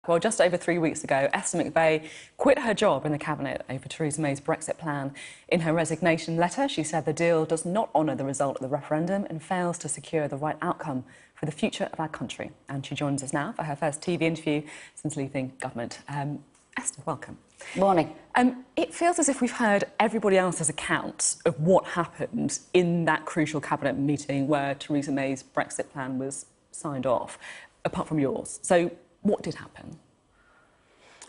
Well, just over 3 weeks ago, Esther McVey quit her job in the Cabinet over Theresa May's Brexit plan. In her resignation letter, she said the deal does not honour the result of the referendum and fails to secure the right outcome for the future of our country. And she joins us now for her first TV interview since leaving government. Esther, welcome. Morning. It feels as if we've heard everybody else's accounts of what happened in that crucial Cabinet meeting where Theresa May's Brexit plan was signed off, apart from yours. So what did happen?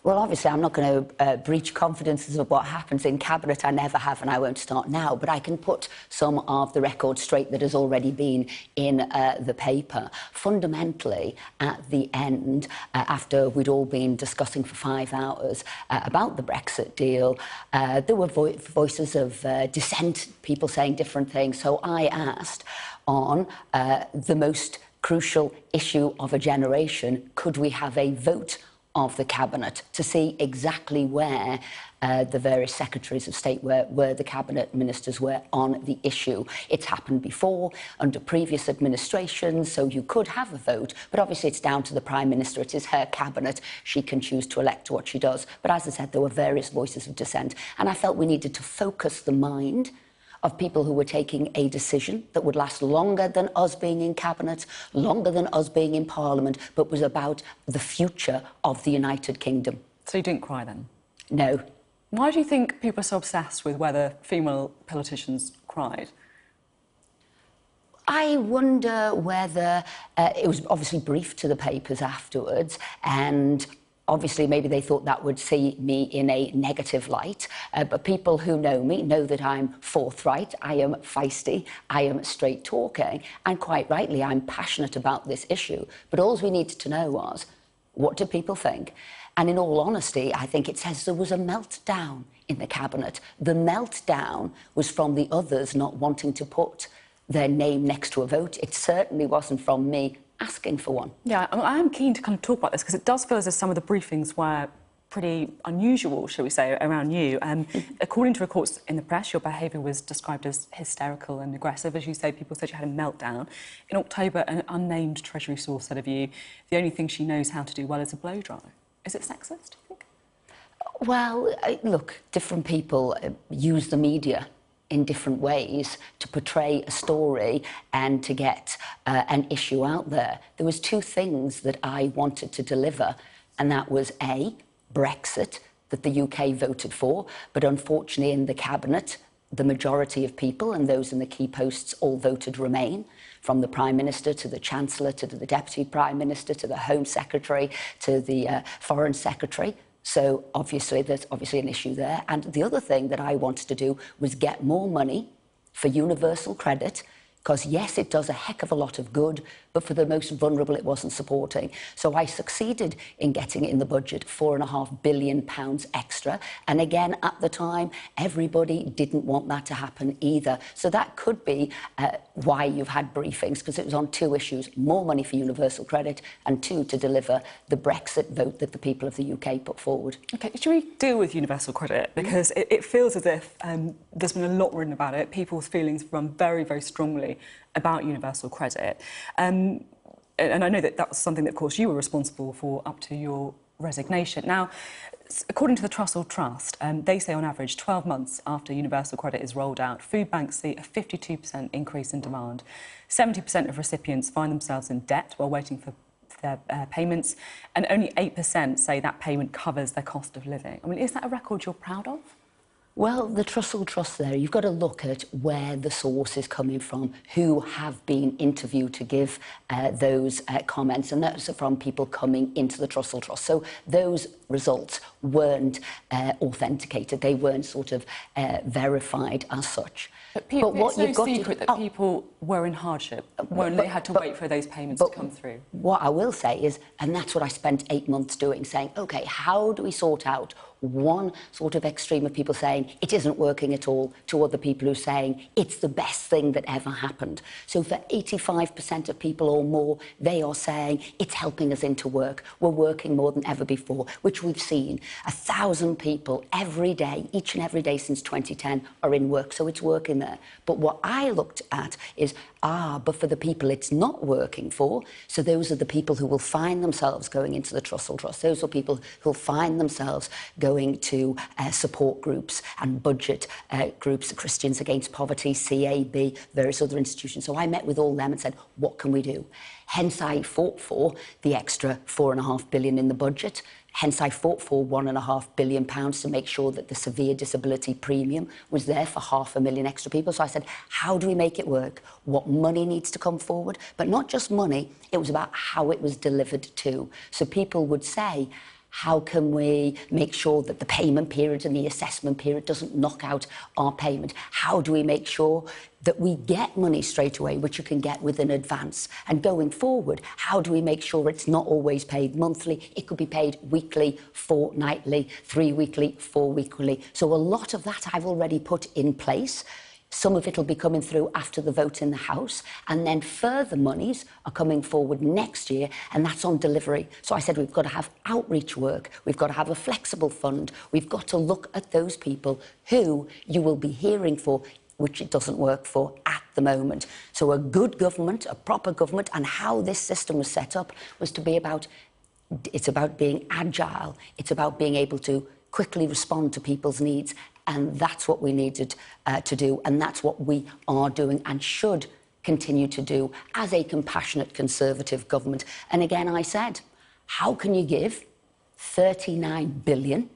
Well, obviously, I'm not going to breach confidences of what happens in Cabinet. I never have, and I won't start now. But I can put some of the record straight that has already been in the paper. Fundamentally, at the end, after we'd all been discussing for 5 hours about the Brexit deal, there were voices of dissent, people saying different things. So I asked on the most crucial issue of a generation, could we have a vote of the Cabinet to see exactly where the various secretaries of state where the Cabinet ministers were on the issue. It's happened before under previous administrations, so you could have a vote, but obviously it's down to the Prime Minister. It is her Cabinet. She can choose to elect what she does. But as I said, there were various voices of dissent, and I felt we needed to focus the mind of people who were taking a decision that would last longer than us being in Cabinet, longer than us being in Parliament, but was about the future of the United Kingdom. So you didn't cry then? No. Why do you think people are so obsessed with whether female politicians cried? I wonder whether it was obviously briefed to the papers afterwards, and obviously, maybe they thought that would see me in a negative light, but people who know me know that I'm forthright, I am feisty, I am straight-talking, and quite rightly, I'm passionate about this issue. But all we needed to know was, what do people think? And in all honesty, I think it says there was a meltdown in the Cabinet. The meltdown was from the others not wanting to put their name next to a vote. It certainly wasn't from me asking for one. Yeah, I am keen to kind of talk about this because it does feel as if some of the briefings were pretty unusual, shall we say, around you. According to reports in the press, your behaviour was described as hysterical and aggressive. As you say, people said you had a meltdown. In October, an unnamed Treasury source said of you, the only thing she knows how to do well is a blow-dry. Is it sexist, do you think? Well, look, different people use the media in different ways to portray a story and to get an issue out there. There was 2 things that I wanted to deliver, and that was A, Brexit, that the UK voted for, but unfortunately in the Cabinet, the majority of people and those in the key posts all voted Remain, from the Prime Minister to the Chancellor to the Deputy Prime Minister to the Home Secretary to the Foreign Secretary. So obviously, there's obviously an issue there. And the other thing that I wanted to do was get more money for universal credit, because yes, it does a heck of a lot of good, but for the most vulnerable, it wasn't supporting. So I succeeded in getting in the budget £4.5 billion extra. And again, at the time, everybody didn't want that to happen either. So that could be why you've had briefings, because it was on 2 issues, more money for universal credit, and 2, to deliver the Brexit vote that the people of the UK put forward. OK, should we deal with universal credit? Because it feels as if there's been a lot written about it. People's feelings run very, very strongly about universal credit. And I know that was something that, of course, you were responsible for up to your resignation. Now, according to the Trussell Trust, they say on average 12 months after universal credit is rolled out, food banks see a 52% increase in demand. 70% of recipients find themselves in debt while waiting for their payments, and only 8% say that payment covers their cost of living. I mean, is that a record you're proud of? Well, the Trussell Trust there, you've got to look at where the source is coming from, who have been interviewed to give those comments, and those are from people coming into the Trussell Trust. So those results weren't authenticated, they weren't sort of verified as such. But what it's no secret that people were in hardship when they had to wait for those payments to come through. What I will say is, and that's what I spent 8 months doing, saying, OK, how do we sort out one sort of extreme of people saying it isn't working at all to other people who are saying it's the best thing that ever happened. So for 85% of people or more, they are saying it's helping us into work. We're working more than ever before, which we've seen. 1,000 people every day, each and every day since 2010, are in work, so it's working there. But what I looked at is, but for the people it's not working for, so those are the people who will find themselves going into the Trussell Trust. Those are people who will find themselves going to support groups and budget groups, Christians Against Poverty, CAB, various other institutions. So I met with all them and said, what can we do? Hence I fought for the extra £4.5 billion in the budget. Hence, I fought for £1.5 billion to make sure that the severe disability premium was there for 500,000 extra people. So I said, how do we make it work? What money needs to come forward? But not just money, it was about how it was delivered to. So people would say, how can we make sure that the payment period and the assessment period doesn't knock out our payment? How do we make sure that we get money straight away, which you can get within advance? And going forward, how do we make sure it's not always paid monthly? It could be paid weekly, fortnightly, 3-weekly, 4-weekly. So a lot of that I've already put in place. Some of it will be coming through after the vote in the House, and then further monies are coming forward next year, and that's on delivery. So I said we've got to have outreach work, we've got to have a flexible fund, we've got to look at those people who you will be hearing for, which it doesn't work for at the moment. So a good government, a proper government, and how this system was set up was to be about, it's about being agile, it's about being able to quickly respond to people's needs. And that's what we needed to do, and that's what we are doing and should continue to do as a compassionate Conservative government. And again, I said, how can you give £39 billion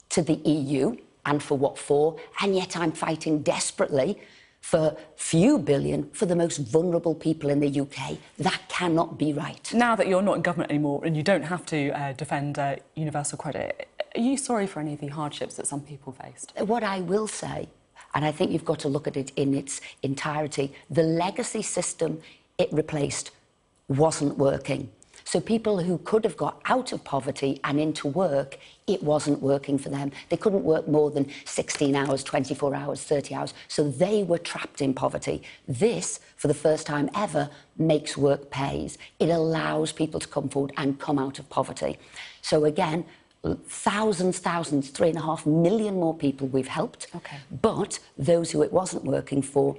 to the EU, and for what for? And yet I'm fighting desperately for few billion for the most vulnerable people in the UK. That cannot be right. Now that you're not in government anymore and you don't have to defend universal credit, are you sorry for any of the hardships that some people faced? What I will say, and I think you've got to look at it in its entirety, the legacy system it replaced wasn't working. So people who could have got out of poverty and into work, it wasn't working for them. They couldn't work more than 16 hours, 24 hours, 30 hours. So they were trapped in poverty. This, for the first time ever, makes work pays. It allows people to come forward and come out of poverty. So again, thousands, 3.5 million more people we've helped. Okay. But those who it wasn't working for,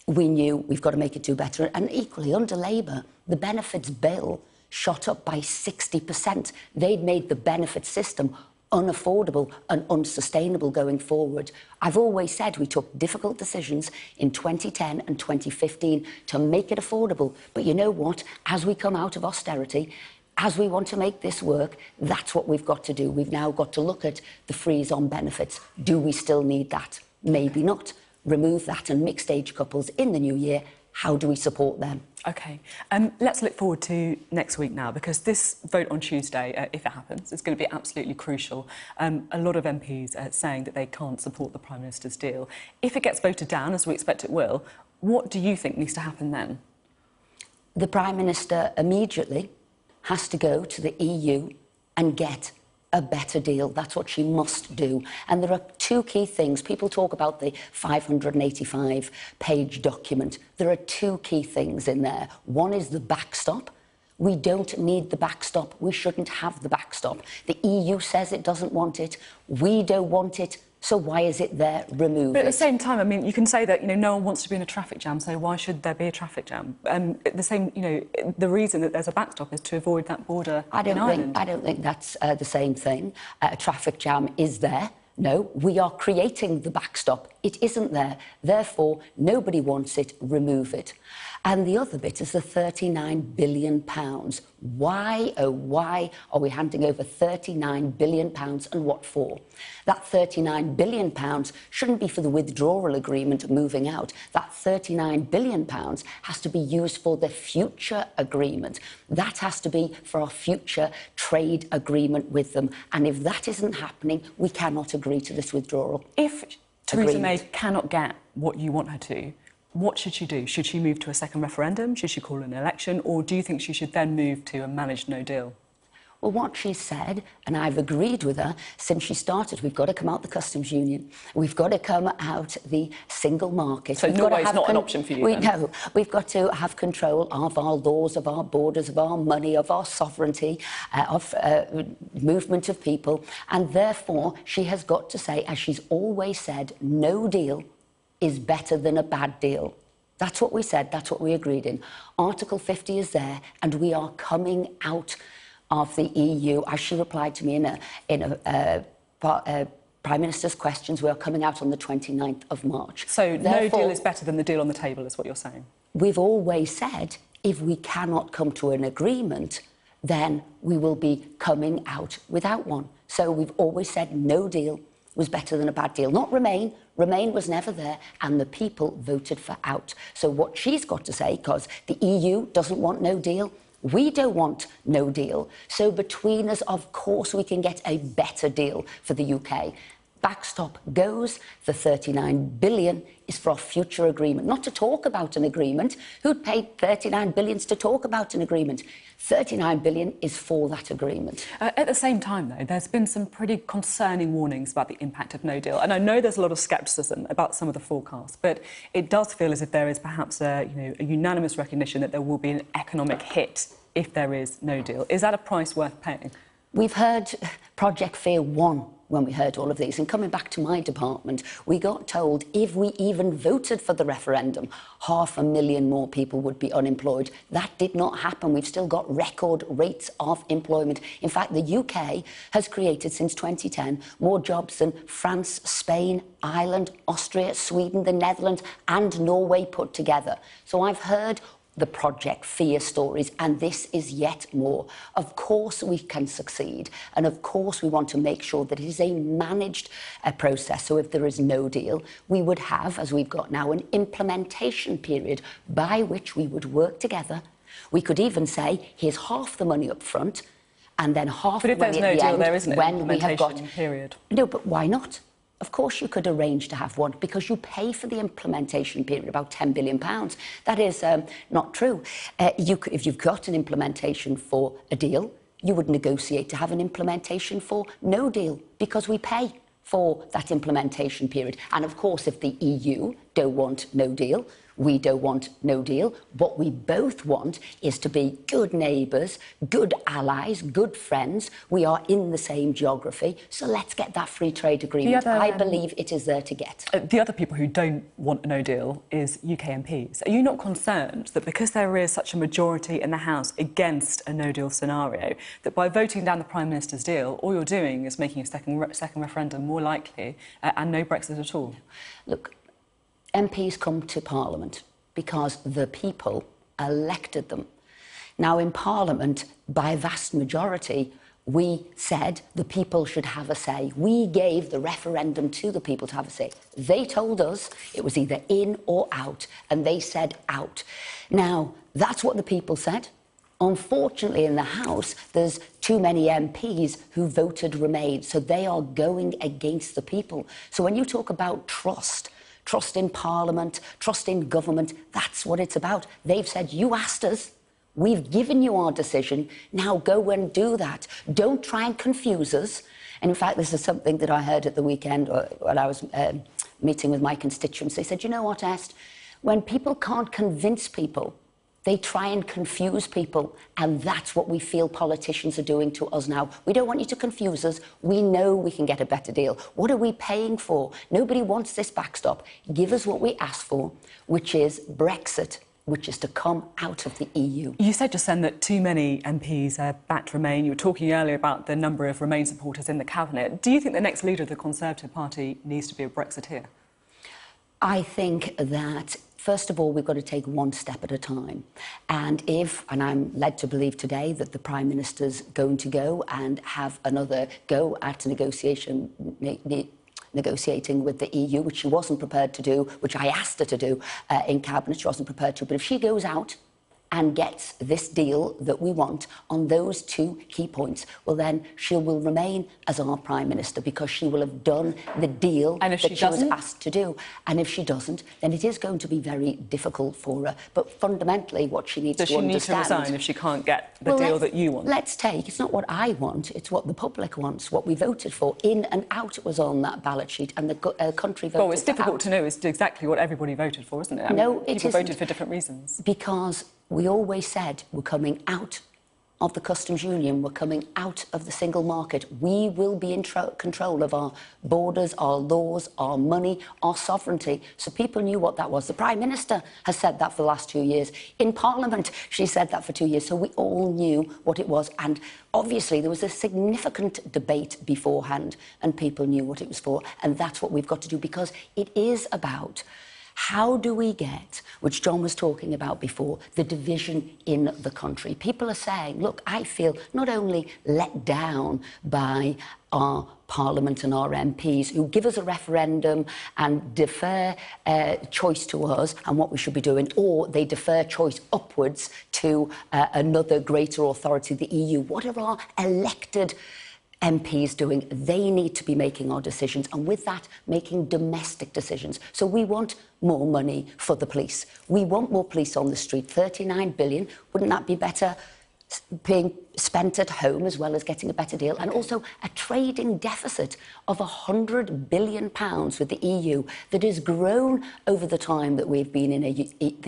we knew we've got to make it do better. And equally, under Labour, the benefits bill shot up by 60%. They'd made the benefit system unaffordable and unsustainable going forward. I've always said we took difficult decisions in 2010 and 2015 to make it affordable. But you know what? As we come out of austerity, as we want to make this work, that's what we've got to do. We've now got to look at the freeze on benefits. Do we still need that? Maybe not. Remove that, and mixed age couples in the new year, how do we support them? OK. Let's look forward to next week now, because this vote on Tuesday, if it happens, is going to be absolutely crucial. A lot of MPs are saying that they can't support the Prime Minister's deal. If it gets voted down, as we expect it will, what do you think needs to happen then? The Prime Minister immediately has to go to the EU and get a better deal. That's what she must do. And there are two key things. People talk about the 585-page document. There are two key things in there. One is the backstop. We don't need the backstop. We shouldn't have the backstop. The EU says it doesn't want it. We don't want it. So why is it there? Remove But at it. the same time, I mean, you can say that, you know, no one wants to be in a traffic jam, so why should there be a traffic jam? The same, you know, the reason that there's a backstop is to avoid that border in Ireland. I don't think that's the same thing. A traffic jam is there. No, we are creating the backstop. It isn't there. Therefore, nobody wants it. Remove it. And the other bit is the £39 billion. Why, oh why, are we handing over £39 billion, and what for? That £39 billion shouldn't be for the withdrawal agreement moving out. That £39 billion has to be used for the future agreement. That has to be for our future trade agreement with them. And if that isn't happening, we cannot agree to this withdrawal. If Theresa May cannot get what you want her to, what should she do? Should she move to a second referendum? Should she call an election? Or do you think she should then move to a managed no deal? Well, what she said, and I've agreed with her since she started, we've got to come out the customs union. We've got to come out the single market. So Norway's not an option for you then? No, we've got to have control of our laws, of our borders, of our money, of our sovereignty, of movement of people. And therefore, she has got to say, as she's always said, no deal is better than a bad deal. That's what we said, that's what we agreed in. Article 50 is there, and we are coming out of the EU. As she replied to me in a Prime Minister's questions, we are coming out on the 29th of March. So therefore, no deal is better than the deal on the table, is what you're saying? We've always said, if we cannot come to an agreement, then we will be coming out without one. So we've always said no deal was better than a bad deal. Not Remain. Remain was never there, and the people voted for out. So what she's got to say, because the EU doesn't want no deal, we don't want no deal. So between us, of course, we can get a better deal for the UK. Backstop goes. The 39 billion is for a future agreement, not to talk about an agreement. Who'd pay 39 billion to talk about an agreement? 39 billion is for that agreement. At the same time, though, there's been some pretty concerning warnings about the impact of no deal. And I know there's a lot of scepticism about some of the forecasts, but it does feel as if there is perhaps a unanimous recognition that there will be an economic hit if there is no deal. Is that a price worth paying? We've heard Project Fear 1 when we heard all of these. And coming back to my department, we got told if we even voted for the referendum, 500,000 more people would be unemployed. That did not happen. We've still got record rates of employment. In fact, the UK has created since 2010 more jobs than France, Spain, Ireland, Austria, Sweden, the Netherlands and Norway put together. So I've heard the Project Fear stories, and this is yet more. Of course we can succeed, and of course we want to make sure that it is a managed process. So if there is no deal, we would have, as we've got now, an implementation period by which we would work together. We could even say, here's half the money up front, and then half the money at the end. But if there's no deal, there isn't an when we have got period. No, but why not? Of course you could arrange to have one, because you pay for the implementation period about £10 billion. That is not true. If you've got an implementation for a deal, you would negotiate to have an implementation for no deal, because we pay for that implementation period. And of course, if the EU don't want no deal, we don't want no deal. What we both want is to be good neighbours, good allies, good friends. We are in the same geography, so let's get that free trade agreement. I believe it is there to get. The other people who don't want a no deal is UK MPs. Are you not concerned that because there is such a majority in the House against a no deal scenario, that by voting down the Prime Minister's deal, all you're doing is making a second referendum more likely and no Brexit at all? Look, MPs come to Parliament because the people elected them. Now, in Parliament, by a vast majority, we said the people should have a say. We gave the referendum to the people to have a say. They told us it was either in or out, and they said out. Now, that's what the people said. Unfortunately, in the House, there's too many MPs who voted Remain, so they are going against the people. So when you talk about trust in Parliament, trust in government, that's what it's about. They've said, you asked us, we've given you our decision, now go and do that. Don't try and confuse us. And in fact, this is something that I heard at the weekend when I was meeting with my constituents. They said, you know what, Est, when people can't convince people, they try and confuse people, and that's what we feel politicians are doing to us now. We don't want you to confuse us. We know we can get a better deal. What are we paying for? Nobody wants this backstop. Give us what we asked for, which is Brexit, which is to come out of the EU. You said just then that too many MPs backed Remain. You were talking earlier about the number of Remain supporters in the Cabinet. Do you think the next leader of the Conservative Party needs to be a Brexiteer? I think that, first of all, we've got to take one step at a time. And I'm led to believe today that the Prime Minister's going to go and have another go at negotiating with the EU, which she wasn't prepared to do, which I asked her to do in Cabinet. She wasn't prepared to. But if she goes out and gets this deal that we want on those two key points, well, then she will remain as our Prime Minister because she will have done the deal that she was asked to do. And if she doesn't, then it is going to be very difficult for her. But fundamentally, what she needs to understand... Does she need to resign if she can't get the deal that you want? Let's take, it's not what I want, it's what the public wants, what we voted for. In and out was on that ballot sheet, and the country voted. Well, it's difficult to know as to exactly what everybody voted for, isn't it? No, it isn't. People voted for different reasons. Because we always said we're coming out of the customs union, we're coming out of the single market. We will be in control of our borders, our laws, our money, our sovereignty. So people knew what that was. The Prime Minister has said that for the last 2 years. In Parliament, she said that for 2 years. So we all knew what it was. And obviously, there was a significant debate beforehand, and people knew what it was for. And that's what we've got to do, because it is about... how do we get, which John was talking about before, the division in the country? People are saying, look, I feel not only let down by our Parliament and our MPs who give us a referendum and defer choice to us and what we should be doing, or they defer choice upwards to another greater authority, the EU. What are our elected MPs doing? They need to be making our decisions, and with that, making domestic decisions. So we want more money for the police. We want more police on the street. 39 billion. Wouldn't that be better being spent at home as well as getting a better deal? And also a trading deficit of £100 billion with the EU that has grown over the time that we've been in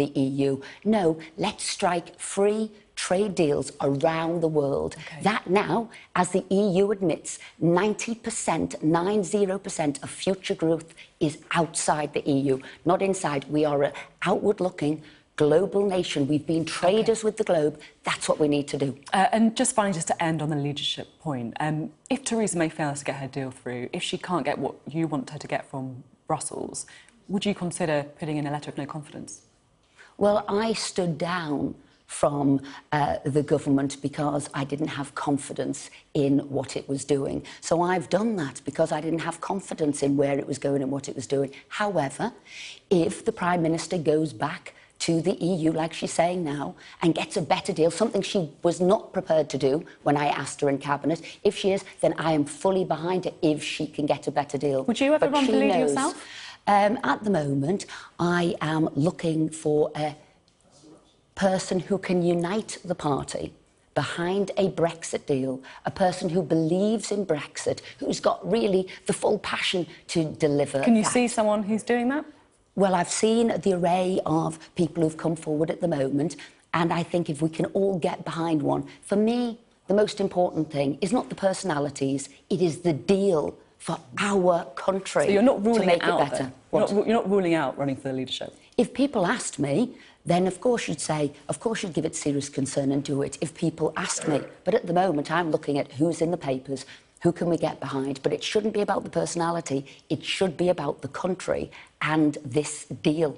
the EU. No, let's strike free trade deals around the world. Okay. That now, as the EU admits, 90% of future growth is outside the EU, not inside. We are an outward-looking global nation. We've been traders with the globe. That's what we need to do. And just finally, just to end on the leadership point, if Theresa May fails to get her deal through, if she can't get what you want her to get from Brussels, would you consider putting in a letter of no confidence? Well, I stood down from the government because I didn't have confidence in what it was doing. So I've done that because I didn't have confidence in where it was going and what it was doing. However, if the Prime Minister goes back to the EU, like she's saying now, and gets a better deal, something she was not prepared to do when I asked her in Cabinet, if she is, then I am fully behind her if she can get a better deal. Would you ever run for leader yourself? At the moment, I am looking for a person who can unite the party behind a Brexit deal, a person who believes in Brexit, who's got really the full passion to deliver. Can you see someone who's doing that? Well, I've seen the array of people who've come forward at the moment, and I think if we can all get behind one, for me, the most important thing is not the personalities, it is the deal for our country. So you're not ruling to make it out, better. You're not ruling out running for the leadership? If people asked me, then of course you'd say, of course you'd give it serious concern and do it if people asked me. But at the moment, I'm looking at who's in the papers, who can we get behind? But it shouldn't be about the personality, it should be about the country and this deal.